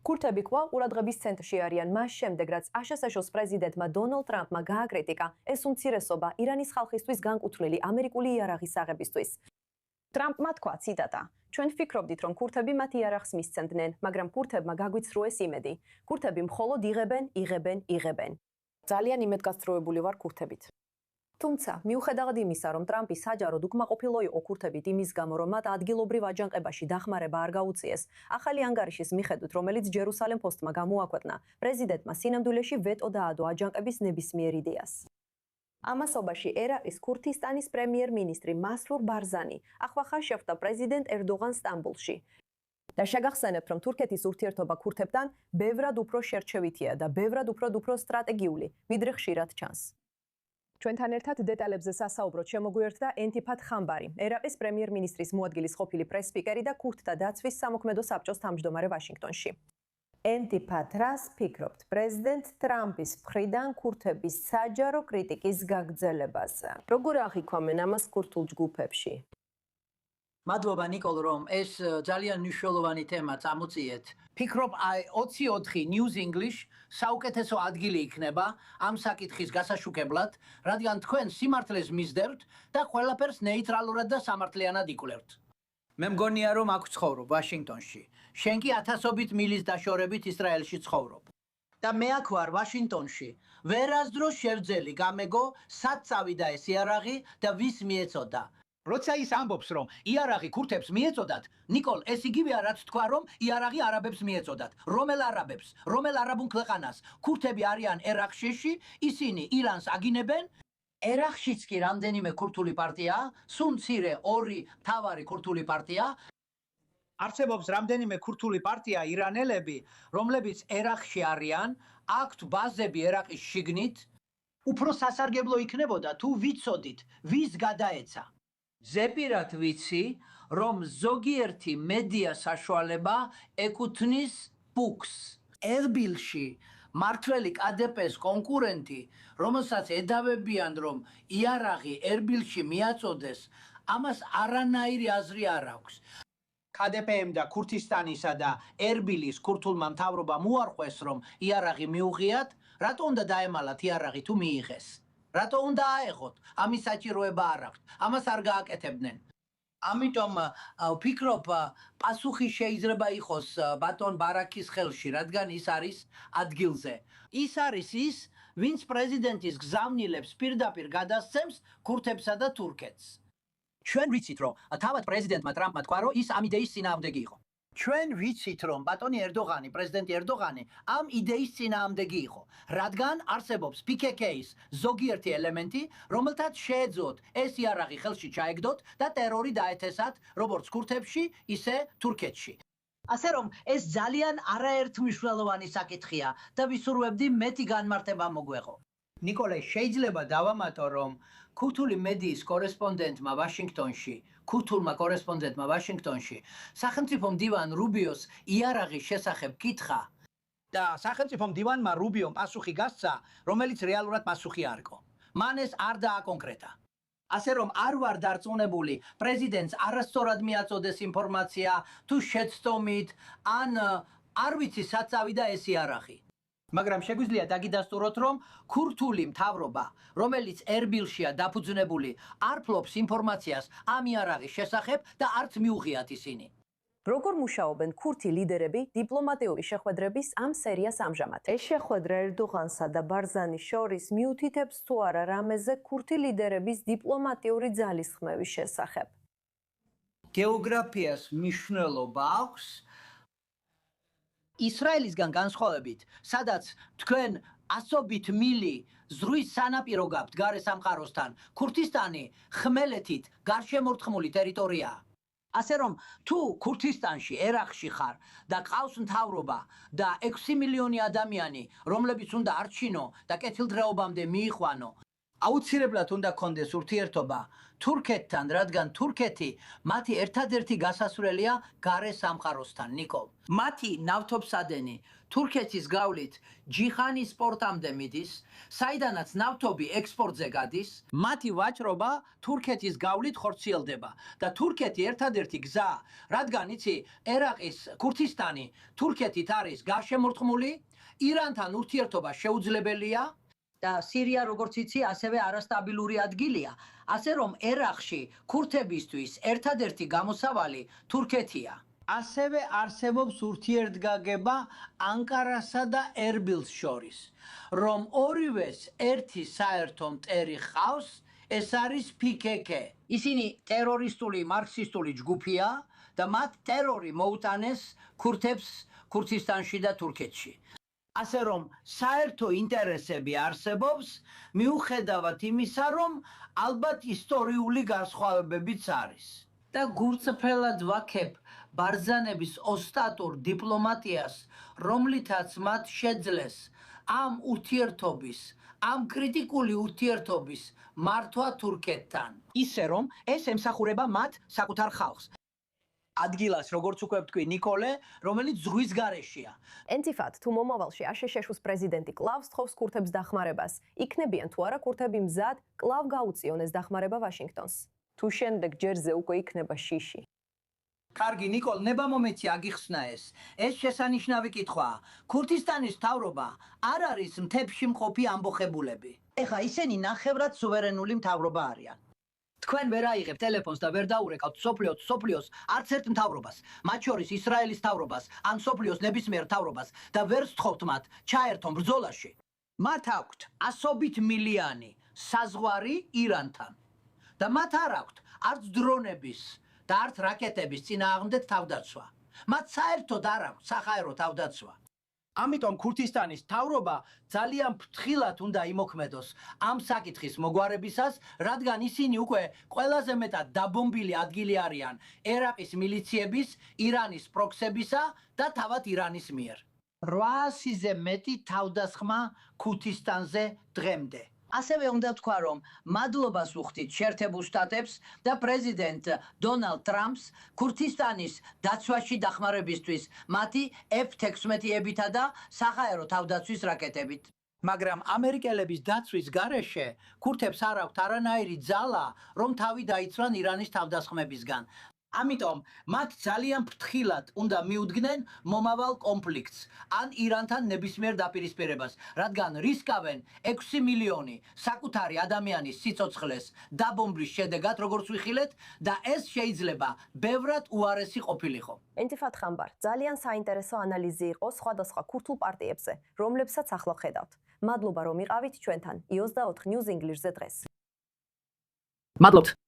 ქურთები კვლავ ყურადღების ცენტრში არიან მას შემდეგ, რაც აშშ-ს პრეზიდენტმა დონალდ ტრამპმა გააკრიტიკა ეს უმცირესობა ირანის ხალხისთვის განკუთვნილი ამერიკული იარაღის აღებისთვის. ტრამპმა თქვა, ციტატა: "ჩვენ ვფიქრობდით, რომ ქურთები მათ იარაღს მისცემდნენ, მაგრამ ქურთებმა გაგვიცრუეს იმედი. ქურთები მხოლოდ იღებენ. ძალიან იმედგაცრუებული ვარ ქურთებით." თუმცა, მიუხედავად იმისა, რომ ტრამპი საჯაროდ უკმაყოფილო იყო ქურთებით იმის გამო, რომ მათ ადგილობრივ აჯანყებაში დახმარება არ გაუწიეს, ახალი ანგარიშის მიხედვით, რომელიც ჯერუსალემ პოსტმა გამოაქვეყნა, პრეზიდენტმა სინამდვილეში ვეტო დაადო აჯანყების ნებისმიერ იდეას. ამასობაში ერაყის ქურთისტანის პრემიერ-მინისტრი მასრურ ბარზანი ახლახან შეხვდა პრეზიდენტ ერდოღანს სტამბოლში. და შეგახსენებთ, რომ თურქეთის ურთიერთობა ქურთებთან ბევრად უფრო შერჩევითია და ბევრად უფრო სტრატეგიული, ვიდრე ხშირად ჩანს. ჩვენთან ერთად დეტალებზე სასაუბროდ შემოგვიერთდა ენტიფად ხამბარი, ერაყის პრემიერ-მინისტრის მოადგილის ყოფილი პრეს-სპიკერი და ქურთთა დაცვის სამოქმედო საბჭოს თავმჯდომარე ვაშინგტონში. ენტიფად, რას ფიქრობთ პრეზიდენტ ტრამპის მხრიდან ქურთების საჯარო კრიტიკის გაგრძელებაზე? როგორ აღიქვამენ ამას ქურთულ ჯგუფებში? მადლობა ნიკოლ, რომ ეს ძალიან მნიშვნელოვანი თემა წამოწიეთ. ფიქრობ, 24 News English საუკეთესო ადგილი იქნება ამ საკითხის გასაშუქებლად, რადგან თქვენ სიმართლეს მისდევთ და ყველაფერს ნეიტრალურად და სამართლიანად იკვლევთ. მე მგონია, რომ აქ ცხოვრობ ვაშინგტონში. შენ კი ათასობით მილის დაშორებით ისრაელში ცხოვრობ. და მე აქ ვარ ვაშინგტონში. ვერასდროს შევძელი გამეგო, სად წავიდა ეს იარაღი და ვის მიეწოდა. როცა ის ამბობს, რომ იარაღი ქურთებს მიეწოდათ, ნიკოლ, ეს იგივეა, რაც თქვა, რომ იარაღი არაბებს მიეწოდათ. რომელ არაბებს, რომელ არაბულ ქვეყანას? ქურთები არიან ერაყში, ისინი ირანს აგინებენ. ერაყშიც კი რამდენიმე ქურთული პარტიაა, სულ მცირე 2 მთავარი ქურთული პარტია. არსებობს რამდენიმე ქურთული პარტია ირანელები, რომლებიც ერაყში არიან, აქვთ ბაზები ერაყის შიგნით. უფრო სასარგებლო იქნებოდა თუ ვიცოდით, ვის გადაეცა. ზეპირად ვიცი, რომ ზოგიერთი მედია საშუალება ეკუთვნის ფუქს. ერბილში მართველი KDP-ს კონკურენტი, რომელსაც ედავებიან, რომ იარაღი ერბილში მიაწოდეს, ამას არანაირი აზრი არ აქვს. KDP-მ და ქურთისტანისა და ერბილის ქურთულმა მთავრობამ უარყვეს, რომ იარაღი მიუღიათ, რატო უნდა დაემალათ იარაღი თუ მიიღეს? რატო უნდა აეღოთ? ამის საჭიროება არ აქვს. ამას არ გააკეთებდნენ. ამიტომ ვფიქრობ, პასუხი შეიძლება იყოს ბატონ ბარაქის ხელში, რადგან ის არის ადგილზე. ის არის ის, ვინც პრეზიდენტის გზავნილებს პირდაპირ გადასცემს ქურთებსა და თურქეთს. ჩვენ ვიცით, რომ თავად პრეზიდენტმა ტრამპმა თქვა, რომ ის ამ იდეის წინააღმდეგი იყო. ჩვენ ვიცით, რომ ბატონი ერდოღანი, პრეზიდენტი ერდოღანი ამ იდეის წინააღმდეგი იყო, რადგან არსებობს PKK-ის ზოგიერთი ელემენტი, რომელთაც შეეძლოთ ეს იარაღი ხელში ჩაეგდოთ და ტერორი დაეთესათ როგორც ქურთებში, ისე თურქეთში. ასე რომ ეს ძალიან არაერთმნიშვნელოვანი საკითხია და ვისურვებდი მეტი განმარტება მოგვეღო. ნიკოლე, შეიძლება დავამატო, რომ ქურთული მედიის კორესპონდენტმა ვაშინგტონში, ქურთულმა კორესპონდენტმა ვაშინგტონში, სახელმწიფო მდივან რუბიოს იარაღის შესახებ კითხა და სახელმწიფო მდივანმა რუბიომ პასუხი გასცა, რომელიც რეალურად პასუხი არ იყო. მან ეს არ დააკონკრეტა. ასე რომ არ ვარ დარწმუნებული, პრეზიდენტს არასწორად მიაწოდეს ინფორმაცია, თუ შეცდომით, ან არ ვიცი სად წავიდა ეს იარაღი. მაგრამ შეგვიძლია დაგიდასტუროთ, რომ ქურთული მთავრობა, რომელიც ერბილშია დაფუძნებული, არ ფლობს ინფორმაციას ამ იარაღის შესახებ და არც მიუღიათ ისინი. როგორ მუშაობენ ქურთი ლიდერები დიპლომატიური შეხვედრების ამ სერიას ამჟამად? ეს შეხვედრა ერდოღანსა და ბარზანის შორის მიუთითებს თუ არა რამეზე ქურთი ლიდერების დიპლომატიური ძალისხმევის შესახებ? გეოგრაფიას მნიშვნელობა აქვს. ისრაელისგან განსხვავებით, სადაც თქვენ ასობით მილი ზღვის სანაპირო გაქვთ გარე სამყაროსთან, ქურთისტანი ხმელეთით გარშემორტყმული ტერიტორიაა. ასე რომ, თუ ქურთისტანში, ერაყში ხარ და ყავს მთავრობა და 6 მილიონი ადამიანი, რომლებიც უნდა არჩინო და კეთილდღეობამდე მიიყვანო, აუცილებლად უნდა კონდეს ურთიერთობა თურქეთთან, რადგან თურქეთი მათი ერთადერთი გასასვლელია გარე სამყაროსთან, ნიკოლ. მათი ნავთობსადენი თურქეთის გავლით ჯიხანის პორტამდე მიდის, საიდანაც ნავთობი ექსპორტზე გადის, მათი ვაჭრობა თურქეთის გავლით ხორციელდება და თურქეთი ერთადერთი გზა, რადგან იცი, ერაყის ქურთისტანი თურქეთით არის გარშემორტყმული, ირანთან ურთიერთობა შეუძლებელია და სირია როგორც იცი, ასევე არასტაბილური ადგილია, ასე რომ ერაყში ქურთებისთვის ერთადერთი გამოსავალი თურქეთია. ასევე არსებობს ურთიერთგაგება ანკარასა და ერბილს შორის, რომ ორივეს ერთი საერთო მტერი ჰყავს, ეს არის PKK. ისინი ტერორისტული მარქსისტული ჯგუფია და მათ ტერორი მოუტანეს ქურთებს ქურთისტანში და თურქეთში. ასე რომ საერთო ინტერესები არსებობს, მიუხედავად იმისა, რომ ალბათ ისტორიული განსხვავებებიც არის. და გულწრფელად ვაქებ ბარძანების ოსტატურ დიპლომატიას, რომლითაც მათ შეძლეს ამ ურთიერთობის, ამ კრიტიკული ურთიერთობის მართვა თურქეთთან. ისე რომ ეს ემსახურება მათ საკუთარ ხალხს. ადგილას, როგორც უკვე ვთქვი, ნიკოლე, რომელიც ზღვის გარეშეა. ენტიფად თუ მომავალში აშშ-ს პრეზიდენტი კლავ სთხოვს ქურთებს დახმარებას, იქნებიან თუ არა ქურთები მზად კლავ გაუწიონ ეს დახმარება ვაშინგტონს. თუ შემდეგ ჯერზე უკვე იქნება შიში. კარგი, ნიკოლ, ნება მომეცი აგიხსნა ეს. ეს შესანიშნავი კითხვაა. ქურთისტანის მთავრობა არ არის მთებში მყოფი ამბოხებულები. ეხა ისინი ნახევრად სუვერენული მთავრობა არიან. თქვენ ვერ აიღებთ ტელეფონს და ვერ დაურეკავთ სოფლიოს არც ერთ მთავრობას, მათ შორის ისრაელის მთავრობას, ან სოფლიოს ნებისმიერ მთავრობას და ვერ სთხოვთ მათ ჩაერთონ ბრძოლაში. მათ აქვთ ასობით მილიანი საზღვარი ირანთან. და მათ არ აქვთ არც დრონების და არც რაკეტების წინააღმდეგ თავდაცვა. მათ საერთოდ არ აქვთ საჰაერო თავდაცვა. ამიტომ ქურთისტანის მთავრობა ძალიან ფრთხილად უნდა იმოქმედოს ამ საკითხის მოგვარებისას, რადგან ისინი უკვე ყველაზე მეტად დაბომბილი ადგილი არიან ერაყის მილიციების, ირანის პროქსებისა და თავად ირანის მიერ. 800-ზე მეტი თავდასხმა ქურთისტანზე დღემდე. ასევე უნდა ვთქვა, რომ მადლობას ვუხდით შეერთებულ შტატებს და პრეზიდენტ დონალდ ტრამპს ქურთისტანის დაცვაში დახმარებისთვის მათი F-16-ებითა და საჰაერო თავდაცვის რაკეტებით. მაგრამ ამერიკელების დაცვის გარეშე ქურთებს არ აქვთ არანაირი ძალა, რომ თავი დაიცვან ირანის თავდასხმებისგან. ამიტომ მათ ძალიან ფრთხილად უნდა მიუდგნენ მომავალ კონფლიქტს ან ირანთან ნებისმიერ დაპირისპირებას, რადგან რისკავენ 6 მილიონი საკუთარი ადამიანის სიცოცხლეს დაბომბვის შედეგად, როგორც ვიხილეთ, და ეს შეიძლება ბევრად უარესი ყოფილიყო. ენტიფად ხამბარ, ძალიან საინტერესო ანალიზი იყო სხვადასხვა ქურთულ პარტიებზე, რომლებსაც ახლა ხედავთ. მადლობა რომ იყავით ჩვენთან iOS და 4 News English-ზე დღეს. მადლობთ.